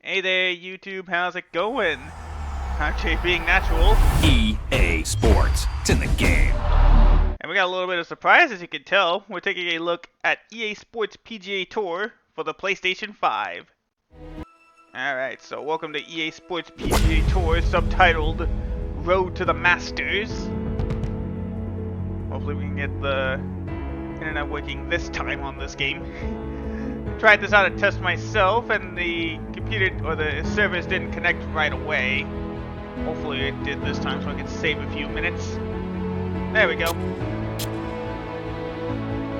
Hey there, YouTube. How's it going? Actually, being natural. EA Sports. It's in the game. And we got a little bit of surprise, as you can tell. We're taking a look at EA Sports PGA Tour for the PlayStation 5. Alright, so welcome to EA Sports PGA Tour, subtitled Road to the Masters. Hopefully we can get the internet working this time on this game. Tried this out to test myself, and the computer or the servers didn't connect right away. Hopefully it did this time, so I can save a few minutes. There we go.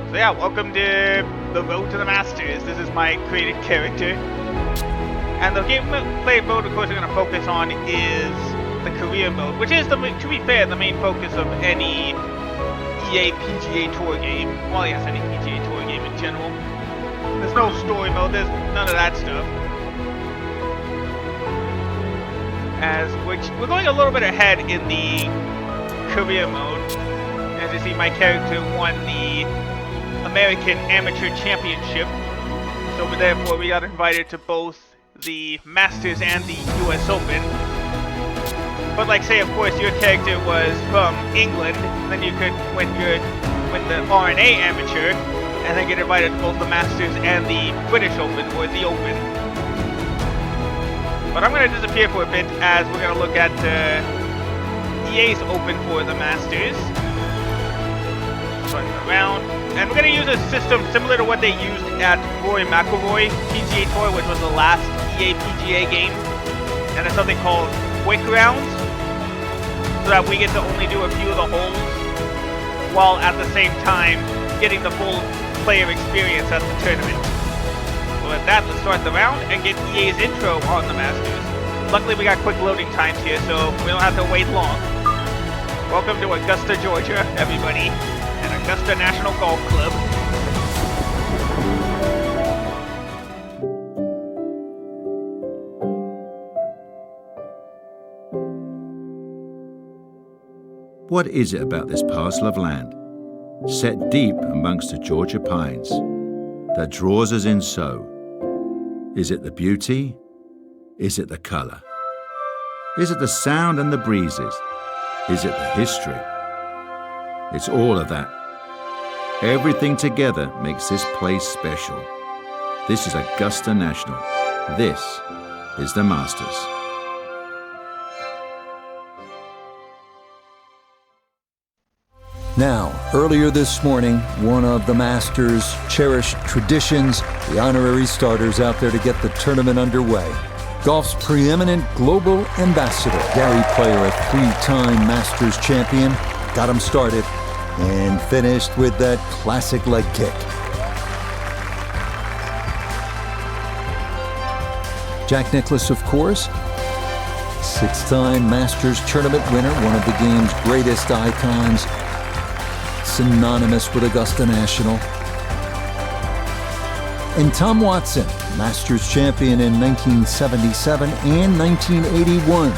So yeah, welcome to the Road to the Masters. This is my created character, and the gameplay mode, of course, we're going to focus on is the career mode, which is, to be fair, the main focus of any EA PGA Tour game. Well, yes, any PGA Tour game in general. There's no story mode, there's none of that stuff. We're going a little bit ahead in the career mode. As you see, my character won the American Amateur Championship. So therefore we got invited to both the Masters and the US Open. But like say, of course, your character was from England, then you could win the RNA Amateur, and then get invited to both the Masters and the British Open, or the Open. But I'm going to disappear for a bit, as we're going to look at EA's Open for the Masters. Running around. And we're going to use a system similar to what they used at Rory McIlroy PGA Tour, which was the last EA PGA game. And it's something called Quick Rounds, so that we get to only do a few of the holes, while at the same time getting the full player experience at the tournament. So with that, let's start the round and get EA's intro on the Masters. Luckily we got quick loading times here, so we don't have to wait long. Welcome to Augusta, Georgia, everybody, and Augusta National Golf Club. What is it about this parcel of land, set deep amongst the Georgia pines, that draws us in so? Is it the beauty? Is it the colour? Is it the sound and the breezes? Is it the history? It's all of that. Everything together makes this place special. This is Augusta National. This is the Masters. Now, earlier this morning, one of the Masters' cherished traditions, the honorary starters out there to get the tournament underway. Golf's preeminent global ambassador, Gary Player, a three-time Masters champion, got him started and finished with that classic leg kick. Jack Nicklaus, of course, six-time Masters tournament winner, one of the game's greatest icons, synonymous with Augusta National. And Tom Watson, Masters champion in 1977 and 1981.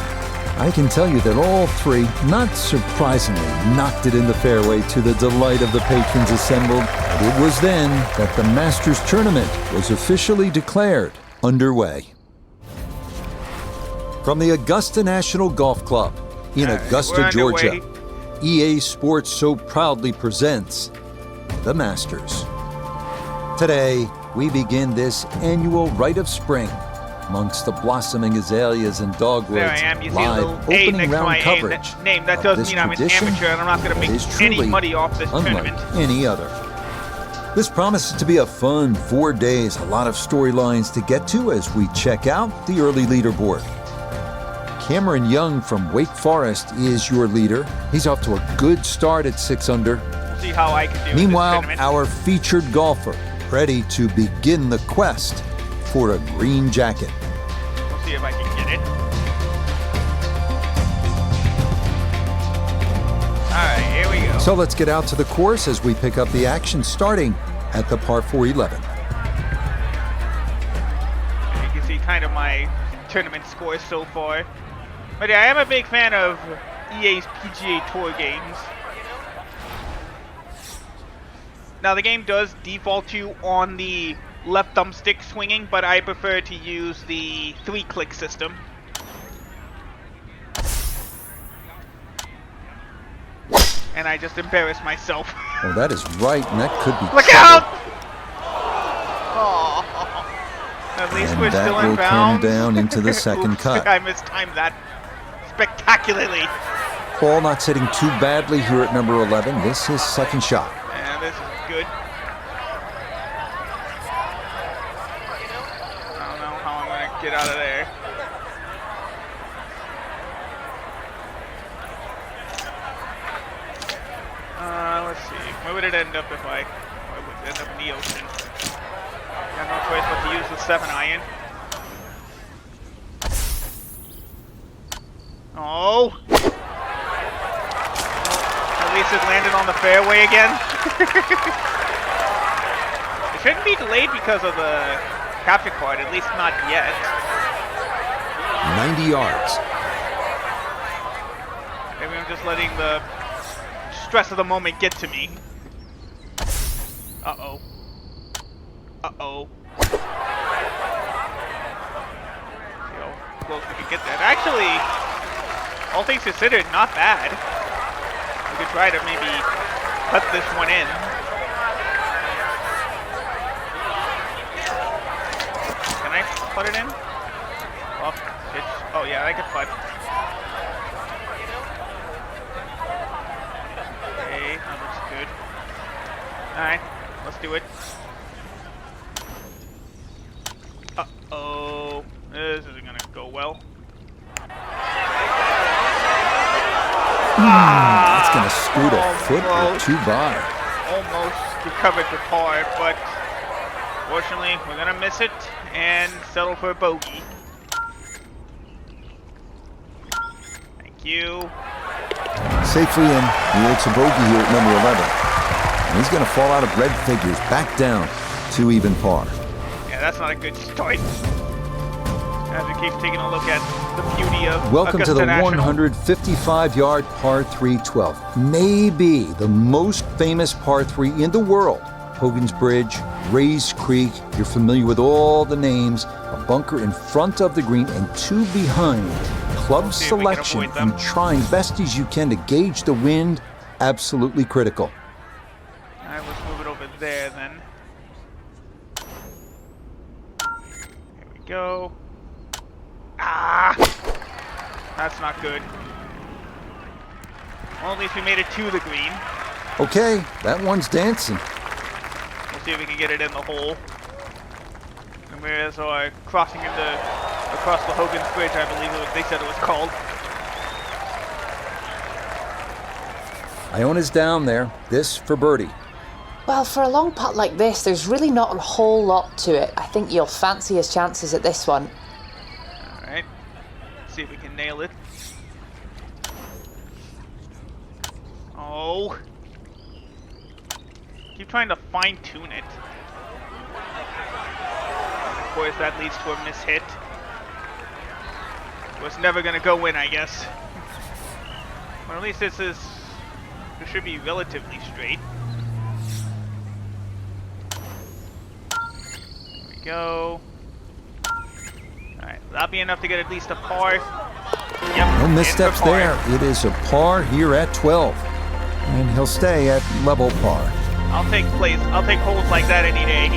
I can tell you that all three, not surprisingly, knocked it in the fairway to the delight of the patrons assembled. And it was then that the Masters tournament was officially declared underway. From the Augusta National Golf Club in Augusta, Georgia, EA Sports so proudly presents the Masters. Today, we begin this annual rite of spring amongst the blossoming azaleas and dogwoods. There I am. You see a live little A opening next to my round coverage. name. That doesn't mean I'm an amateur, and I'm not going to make any money off this tournament. Any other. This promises to be a fun 4 days, a lot of storylines to get to as we check out the early leaderboard. Cameron Young from Wake Forest is your leader. He's off to a good start at 6 under. We'll see how I can do. Meanwhile, in this our featured golfer, ready to begin the quest for a green jacket. We'll see if I can get it. Alright, here we go. So let's get out to the course as we pick up the action starting at the par 4 11. And you can see kind of my tournament scores so far. But yeah, I am a big fan of EA's PGA Tour games. Now the game does default you on the left thumbstick swinging, but I prefer to use the 3-click system. And I just embarrassed myself. Oh, that is right, and that could be Look trouble. out! Oh, at least And we're that still in will bounds. come down into the second Oops, cut. I mistimed that spectacularly. Ball not sitting too badly here at number 11. This is his second shot. And this is good. I don't know how I'm going to get out of there. Let's see. Where would it end up if I would end up in the ocean? Got no choice but to use the 7-iron. Oh! At least it landed on the fairway again. It shouldn't be delayed because of the capture card, at least not yet. 90 yards. Maybe I'm just letting the stress of the moment get to me. Uh-oh. Uh-oh. See how close we can get that. Actually, all things considered, not bad. We could try to maybe cut this one in. Can I put it in? Oh, oh yeah, I can putt. Okay, that looks good. Alright, let's do it. Uh-oh. This isn't gonna go well. That's going to scoot a foot or Almost. two by. Almost recovered the par, but fortunately, we're gonna miss it and settle for a bogey. Thank you. Safely in. He hits a bogey here at number 11. And he's going to fall out of red figures back down to even par. Yeah, that's not a good start. As we keep taking a look at the beauty of Welcome Augusta to the National. 155-yard par 3 12. Maybe the most famous par 3 in the world. Hogan's Bridge, Rays Creek. You're familiar with all the names. A bunker in front of the green and two behind. Club See if we can selection avoid them. and trying best as you can to gauge the wind, absolutely critical. Alright, let's move it over there then. Here we go. Ah! That's not good. Well, at least we made it to the green. Okay, that one's dancing. We'll see if we can get it in the hole. And whereas our crossing across the Hogan's Bridge, I believe they said it was called. Iona's down there. This for birdie. Well, for a long putt like this, there's really not a whole lot to it. I think you'll fancy his chances at this one. Alright. See if we can nail it. Oh. Keep trying to fine-tune it. Of course, that leads to a mishit. It was never gonna go in, I guess. Or at least this should be relatively straight. There we go. Alright, that'll be enough to get at least a par. Yep, No in missteps for par. there. It is a par here at 12. And he'll stay at level par. I'll take holes like that any day.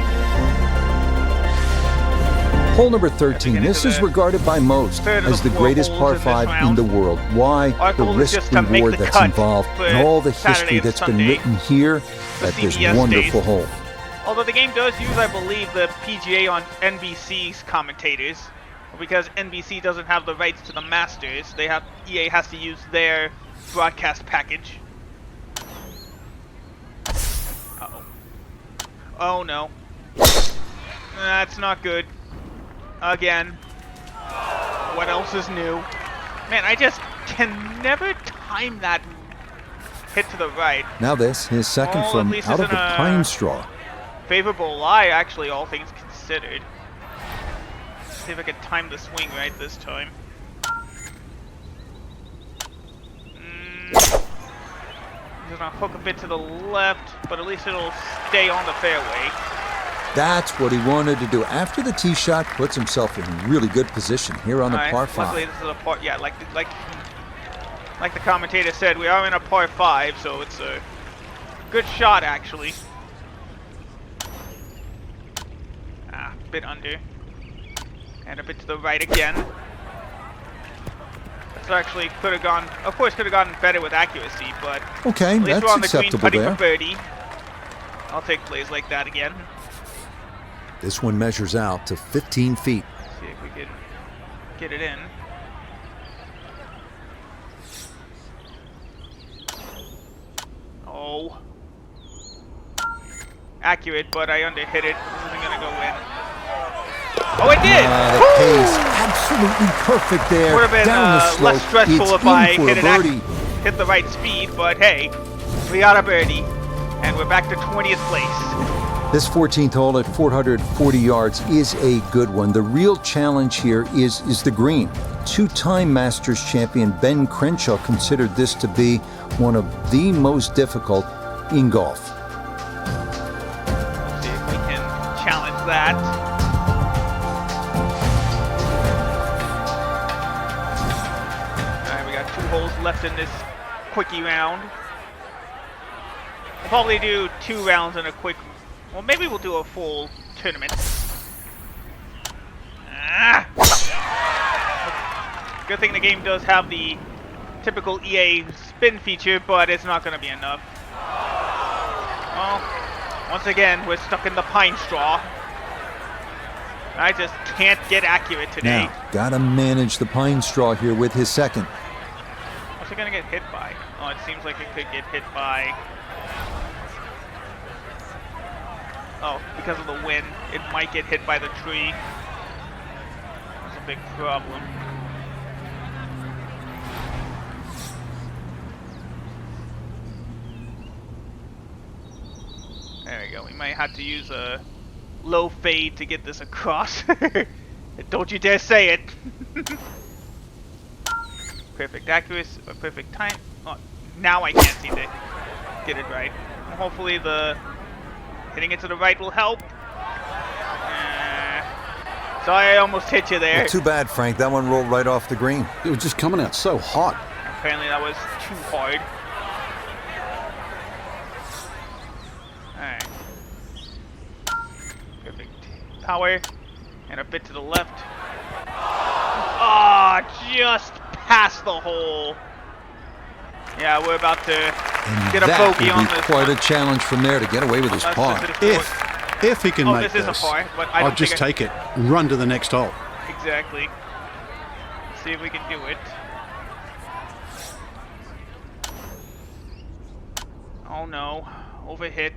Hole number 13. get This into is the regarded by most third of as the the four greatest holes par in this 5 in round. the world. Why? Our The goal is just to make risk-reward the that's cut involved for and all the Saturday history and that's been Sunday. written here at this CBS wonderful days. hole. Although the game does use, I believe, the PGA on NBC's commentators, because NBC doesn't have the rights to the Masters. EA has to use their broadcast package. Uh-oh. Oh no. That's not good. Again. What else is new? Man, I just can never time that hit to the right. Now this, his second Oh, at from least out it's of the in a pine straw. Favorable lie, actually, all things considered. See if I can time the swing right this time. Just gonna hook a bit to the left, but at least it'll stay on the fairway. That's what he wanted to do. After the tee shot, puts himself in really good position here on the par 5. Luckily, this is a par. Yeah, like the commentator said, we are in a par 5, so it's a good shot actually. A bit under, and a bit to the right again. So actually could have gone. Of course, could have gotten better with accuracy, but okay, at least that's we're on the green acceptable putting there. for birdie. I'll take plays like that again. This one measures out to 15 feet. See if we can get it in. Oh. Accurate, but I underhit it. This isn't going to go in. Oh, it did! The pace, absolutely perfect there. Would have been Down the slope. less stressful It's if I in for a birdie. hit the right speed, but hey, we got a birdie, and we're back to 20th place. This 14th hole at 440 yards is a good one. The real challenge here is the green. Two-time Masters champion Ben Crenshaw considered this to be one of the most difficult in golf. Let's see if we can challenge that. All right, we got 2 holes left in this quickie round. We'll probably do 2 rounds in a quick. Well, maybe we'll do a full tournament. Good thing the game does have the typical EA spin feature, but it's not going to be enough. Well, once again, we're stuck in the pine straw. I just can't get accurate today. Now, gotta manage the pine straw here with his second. What's it going to get hit by? Oh, it seems like it could get hit by... Oh, because of the wind, it might get hit by the tree. That's a big problem. There we go. We might have to use a low fade to get this across. Don't you dare say it. Perfect accuracy, perfect time. Oh, now I can't seem to get it right. Hopefully the hitting it to the right will help. Sorry, I almost hit you there. Well, too bad, Frank. That one rolled right off the green. It was just coming out so hot. Apparently that was too hard. Alright. Perfect power. And a bit to the left. Ah, just past the hole. Yeah, we're about to And get a that bogey will on be this quite one. a challenge from there to get away with his Unless par. this is If he can Oh, make this is a par, but I I'll don't just think take it and run to the next hole. Exactly. Let's see if we can do it. Oh no, overhit.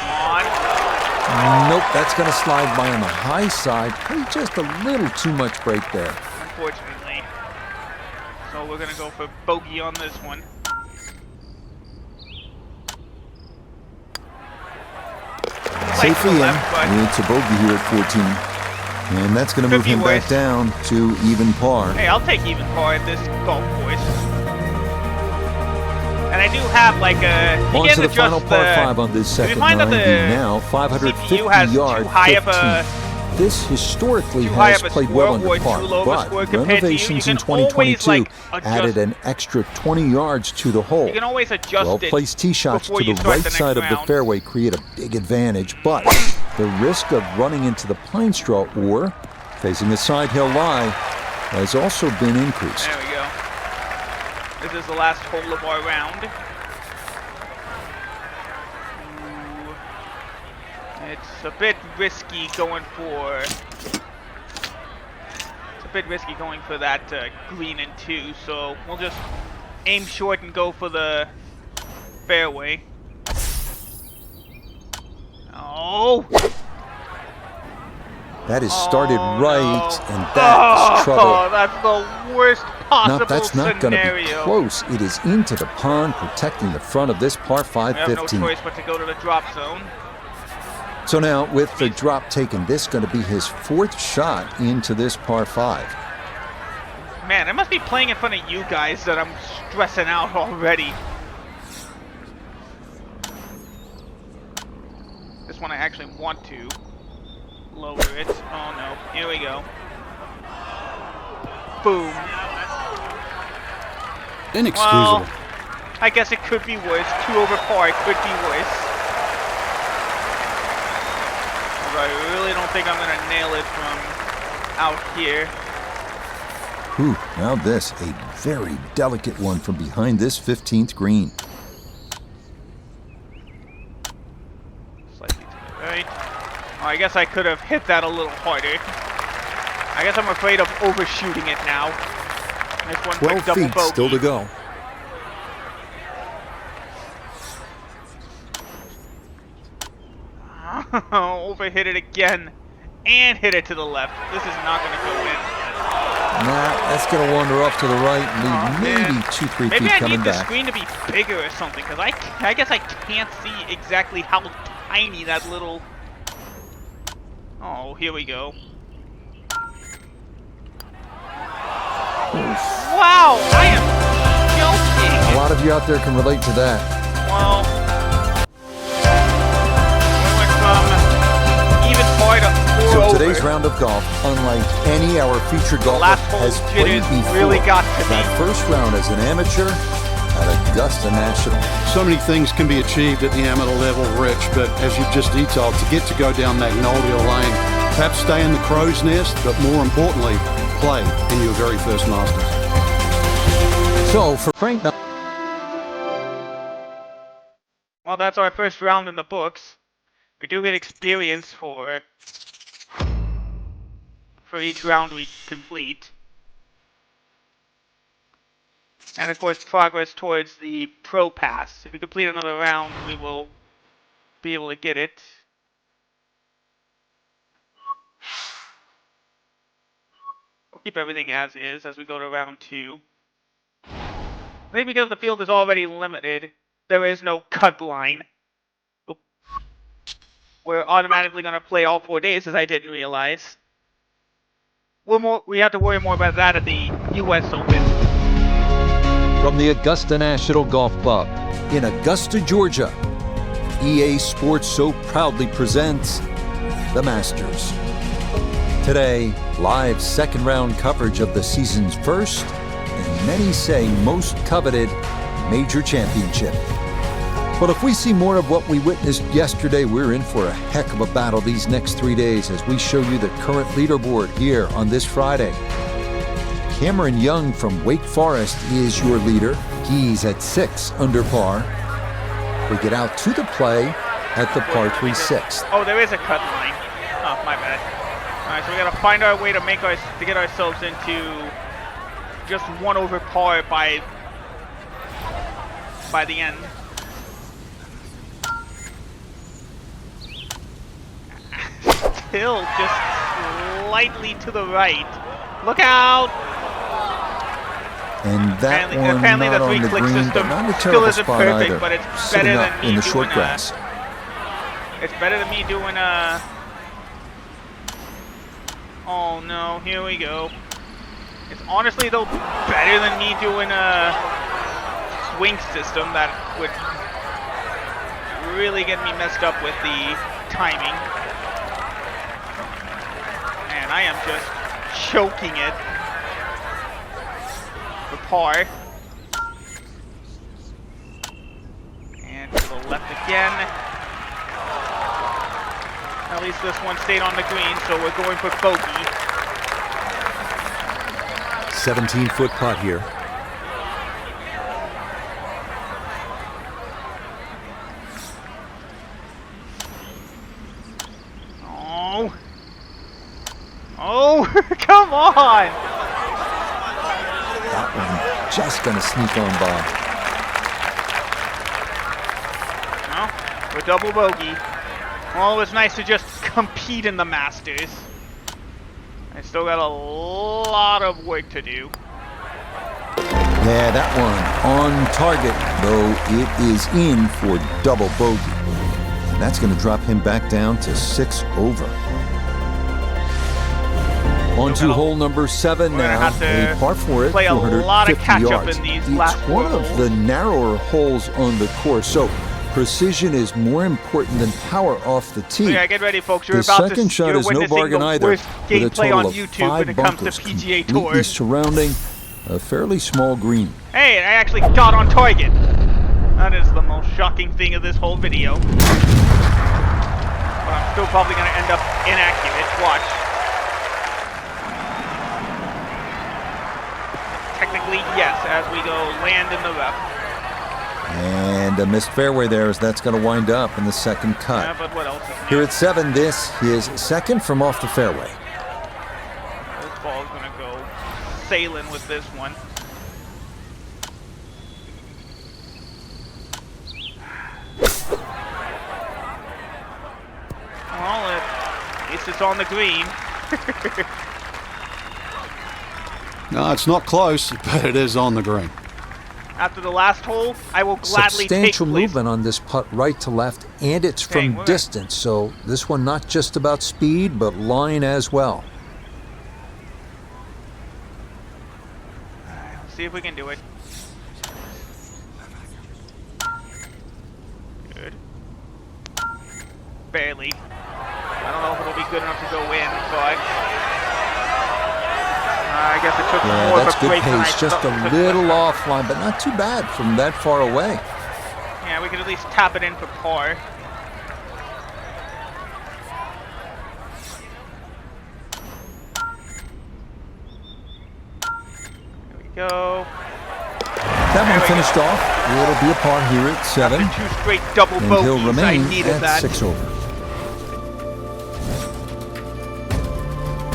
Come on. Nope, that's going to slide by on the high side. Just a little too much break there. Unfortunately. So we're gonna go for bogey on this one. Safely in. left, but- It's a bogey here at 14. And that's going to move Could be him worse. back down to even par. Hey, I'll take even par at this golf course. And I do have like a. You On can to the adjust final par 5 on this If you second find that 90 the now, 550 CPU has yard too high of 15. a This historically too high has of a played score well or under par, too low of a but score compared to you, renovations you in can always, 2022 like, adjust- added an extra 20 yards to the hole. You can always adjust Well-placed tee shots before to you the start right the next side of the round. fairway create a big advantage, but the risk of running into the pine straw or facing a side hill lie has also been increased. There we go. This is the last hole of our round. Ooh. It's a bit risky going for. It's a bit risky going for that green and 2, so we'll just aim short and go for the fairway. Oh! That is started Oh, right, no. and that is trouble. Oh, that's the worst possible No, that's not going to be scenario. close. It is into the pond, protecting the front of this par 5 We have no 15. choice but to go to the drop zone. So now, with the drop taken, this is going to be his 4th shot into this par 5. Man, I must be playing in front of you guys that I'm stressing out already. one I actually want to lower it. Oh no, here we go. Boom. Inexcusable. Well, I guess it could be worse. 2 over par could be worse. But I really don't think I'm going to nail it from out here. Ooh, now this, a very delicate one from behind this 15th green. Slightly to the right. Oh, I guess I could have hit that a little harder. I guess I'm afraid of overshooting it now. Nice one 12 quick double feet bogey. still to go. Overhit it again. And hit it to the left. This is not going to go in. Nah, that's going to wander off to the right and leave maybe man. 2-3 Maybe feet I coming need the back. screen to be bigger or something, because I guess I can't see exactly how tiny that little... Oh, here we go. Wow, I am joking. A lot of you out there can relate to that. Well, we went from even par to 4 So over. today's round of golf, unlike any our featured golfer last hole has played jitters before, really got to that me. first round as an amateur at Augusta National. So many things can be achieved at the amateur level, Rich, but as you've just detailed, to get to go down Magnolia Lane, perhaps stay in the crow's nest, but more importantly, play in your very first Masters. So for Frank, Well, that's our first round in the books. We do get experience for each round we complete. And of course, progress towards the Pro Pass. If we complete another round, we will be able to get it. We'll keep everything as is as we go to round 2. I think because the field is already limited, there is no cut line. We're automatically going to play all 4 days, as I didn't realize. We have to worry more about that at the U.S. Open. from the Augusta National Golf Club in Augusta, Georgia, EA Sports so proudly presents the Masters. Today, live second round coverage of the season's first, and many say most coveted, major championship. But if we see more of what we witnessed yesterday, we're in for a heck of a battle these next 3 days as we show you the current leaderboard here on this Friday. Cameron Young from Wake Forest is your leader. He's at 6 under par. We get out to the play at the par 3 6th. Oh, there is a cut line. Oh, my bad. Alright, so we gotta find our way to get ourselves into just 1 over par by the end. Still just slightly to the right. Look out! And that Apparently one not the on the three-click green, system but not a still terrible isn't spot perfect, either. but it's Sitting better up than me in the short doing grass. It's better than me doing a... Oh no, here we go. It's honestly though better than me doing a swing system that would really get me messed up with the timing. And I am just choking it for par. And to the left again. At least this one stayed on the green, so we're going for bogey. 17-foot putt here. Oh. Oh, come on! That one just gonna sneak on by. Well, we're double bogey. Well, it was nice to just compete in the Masters. I still got a lot of work to do. Yeah, that one on target, though it is in for double bogey. And that's going to drop him back down to 6 over. On to hole number 7 We're gonna now. have to A par 4 at play a 450 lot of catch-up yards. in these It's last one four of holes. the narrower holes on the course. So precision is more important than power off the tee. Yeah, get ready, folks. You're The about second to shot you're is no witnessing bargain the either, worst with a gameplay total on of YouTube 5 when it comes to bunkers PGA completely Tour. surrounding a fairly small green. Hey, I actually got on target. That is the most shocking thing of this whole video. But I'm still probably going to end up inaccurate. Watch. Technically, yes, as we go land in the rough. And a missed fairway there as that's going to wind up in the second cut. Yeah, but what else is new? Here at 7, this is second from off the fairway. This ball's going to go sailing with this one. Well, at least it's on the green. No, it's not close, but it is on the green. After the last hole, I will gladly take Substantial place. movement on this putt right to left, and it's Dang, from we're- distance, so this one not just about speed, but line as well. Let's see if we can do it. Good. Barely. I don't know if it'll be good enough to go in, but I guess it took Yeah, more of that's a good break than I pace, just thought a it took. little offline, but not too bad from that far away. Yeah, we could at least tap it in for par. There we go. That There one we finished off. It'll be a par here at 7, After 2 straight double and bogeys, he'll remain I needed at that. 6 over.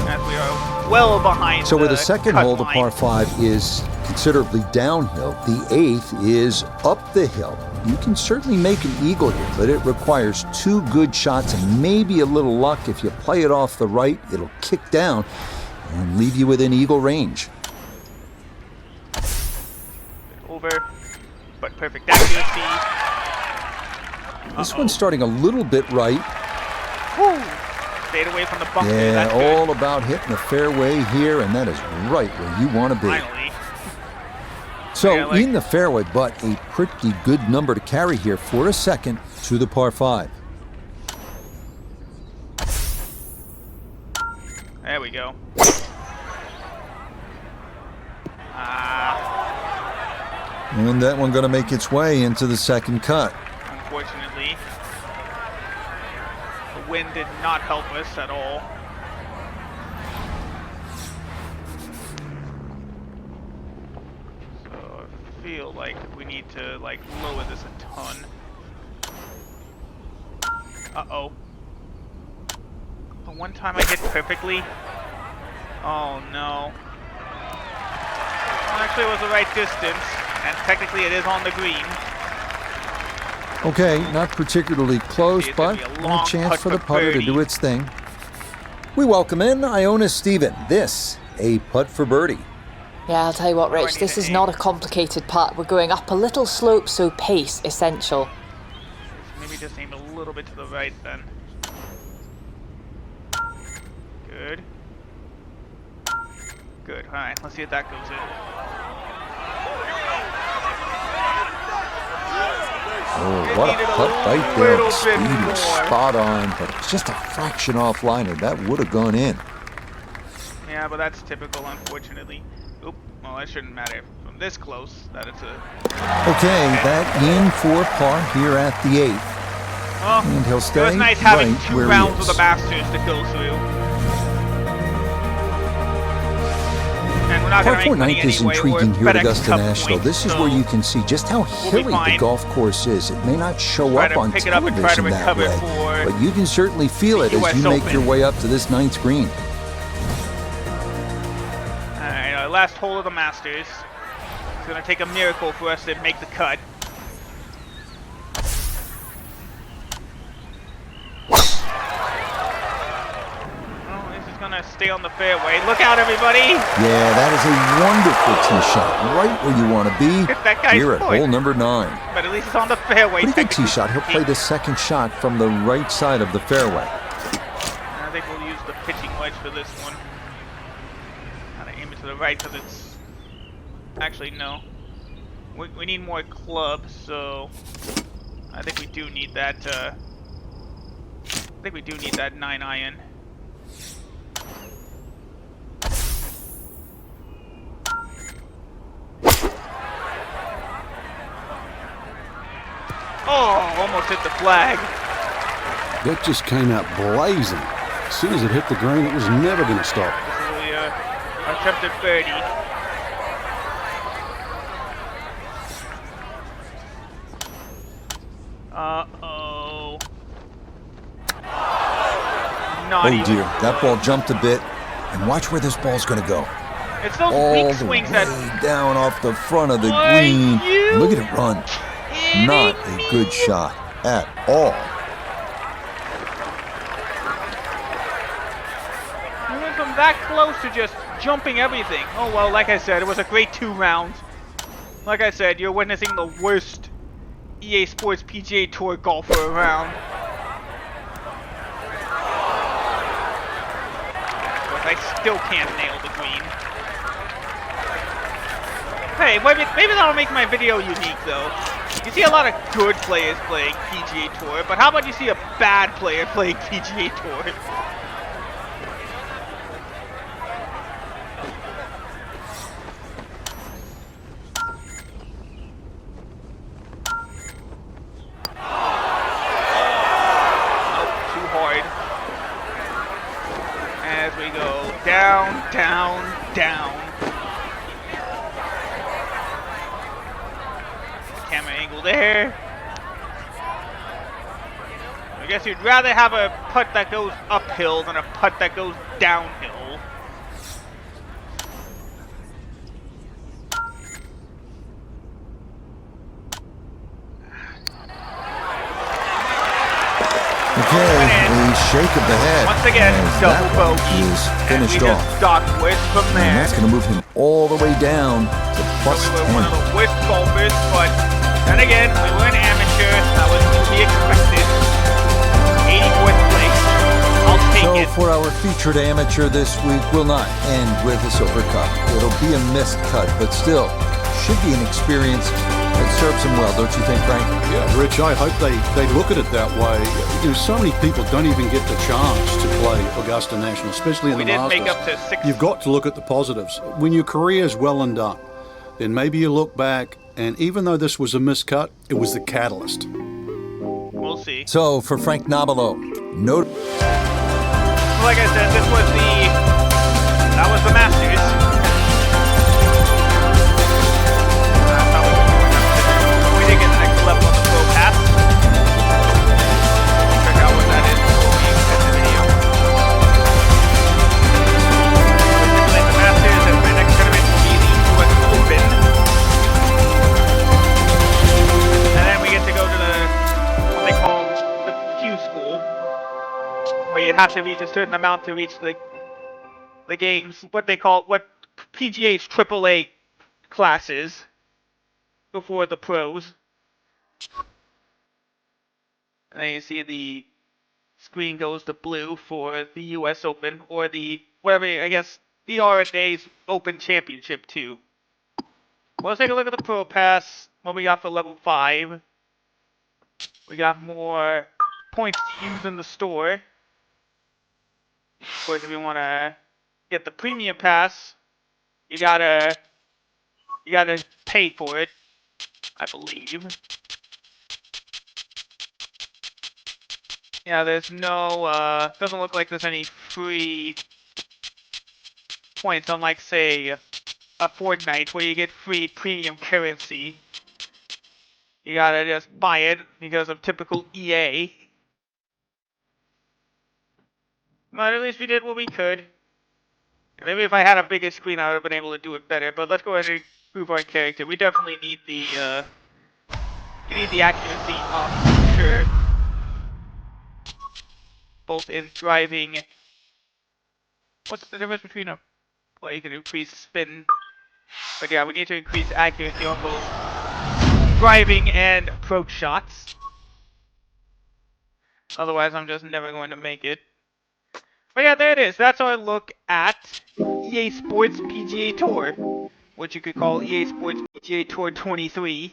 As we are well behind. So where the the second cut hole, the line. par 5, is considerably downhill, the 8th is up the hill. You can certainly make an eagle here, but it requires 2 good shots and maybe a little luck. If you play it off the right, it'll kick down and leave you within eagle range. Over, but perfect accuracy. This one's starting a little bit right. Woo! Stayed away from the bunker. Yeah, That's all good. about hitting the fairway here, and that is right where you want to be. Finally. So Yeah, like- in the fairway, but a pretty good number to carry here for a second to the par 5. There we go. And that one going to make its way into the second cut. Unfortunately, the wind did not help us at all. So I feel like we need to lower this a ton. Uh-oh. The one time I hit perfectly. Oh no. Well, actually it was the right distance, and technically it is on the green. Okay, not particularly close, See, it's gonna but be a a long chance putt for the for putter to birdie. do its thing. We welcome in Iona Steven. This, a putt for birdie. Yeah, I'll tell you what, I Rich, need this to is aim. not a complicated putt. We're going up a little slope, so pace essential. Maybe just aim a little bit to the right then. Good. Good. Alright, let's see if that goes in. Oh, what a needed a putt right there. little The bit speed was more. spot on, but it's just a fraction offline, and that would have gone in. Yeah, but that's typical, unfortunately. Oop. Well, that shouldn't matter from this close that it's a... Okay, that in for par here at the 8th. Well, And he'll it was stay nice having right 2 where he rounds is. of the Masters to go through. And we're not Par going 4 to make money ninth is anyway. intriguing We're here at FedEx Augusta Cup National. points, This is so where you can see just how hilly the fine. golf course is. It may not show Try up to on pick it up and try to television that recover way, for but you can certainly feel it the as US you make Open. your way up to this 9th green. Alright, our last hole of the Masters. It's going to take a miracle for us to make the cut. Well, this is going to stay on the fairway. Look out, everybody! Yeah, that is a wonderful tee shot, right where you want to be Hit that guy's here at foot. hole number 9. But at least it's on the fairway. Pretty good tee technically shot. He'll play speaking. the second shot from the right side of the fairway. I think we'll use the pitching wedge for this one. Gotta aim it to the right because it's... Actually, no. We need more club, so... I think we do need that. I think we do need that 9 iron. Oh, almost hit the flag. That just came out blazing. As soon as it hit the green, it was never going to stop. This is the attempted birdie. Uh-oh. Not Oh even dear, that close. ball jumped a bit. And watch where this ball's going to go. It's those All weak the swings way that... down off the front of the Are green. you Look at it run. Not kidding a good me? shot at all. You went from that close to just jumping everything. Oh well, like I said, it was a great 2 rounds. Like I said, you're witnessing the worst EA Sports PGA Tour golfer around. But I still can't nail the green. Hey, maybe that'll make my video unique though. You see a lot of good players playing PGA Tour, but how about you see a bad player playing PGA Tour? As we go down, down, down. The camera angle there. I guess you'd rather have a putt that goes uphill than a putt that goes downhill. Okay, a shake of the head. Once again, as double that one bogey. is And finished we off. just docked west from And there. that's going to move him all the way down to plus We were one of 10. the worst golfers, but then again, we were an amateur. That was to be expected. 84th place. I'll take So it. for our featured amateur this week, will not end with a silver cup. It'll be a missed cut, but still, should be an experience that serves him well, don't you think, Frank? Yeah, Rich, I hope they look at it that way. You know, so many people don't even get the chance to play Augusta National, especially in We the didn't Masters. make up to 6. You've got to look at the positives. When your career is well and done, then maybe you look back, and even though this was a miscut, it was the catalyst. We'll see. So for Frank Nobilo, no. Like I said, that was the Masters. That's how we did get the next level on the Pro Pass. Check out what that is before we end the video. Like the Masters, and my next tournament will be the US Open. And then we get to go to what they call the Q school, where you'd have to reach a certain amount to reach the games, what PGA's AAA classes before the pros. And then you see the screen goes to blue for the US Open, or the, whatever, I guess, the R&A's Open Championship 2. Well, let's take a look at the Pro Pass, what we got for level 5. We got more points to use in the store. Of course, if you want to get the premium pass, you gotta pay for it, I believe. Yeah, there's no, doesn't look like there's any free points, unlike, say, a Fortnite, where you get free premium currency. You gotta just buy it because of typical EA. But at least we did what we could. Maybe if I had a bigger screen, I would have been able to do it better. But let's go ahead and improve our character. We definitely need the accuracy up, sure. Both in driving. What's the difference between a? Well, you can increase spin, but yeah, we need to increase accuracy on both driving and approach shots. Otherwise, I'm just never going to make it. But yeah, there it is. That's our look at EA Sports PGA Tour, which you could call EA Sports PGA Tour 23.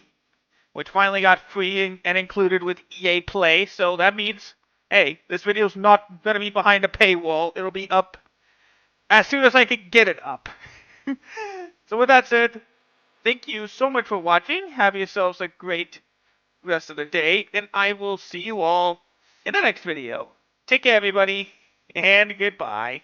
which finally got free and included with EA Play. So that means, hey, this video's not going to be behind a paywall. It'll be up as soon as I can get it up. So with that said, thank you so much for watching. Have yourselves a great rest of the day, and I will see you all in the next video. Take care, everybody, and goodbye.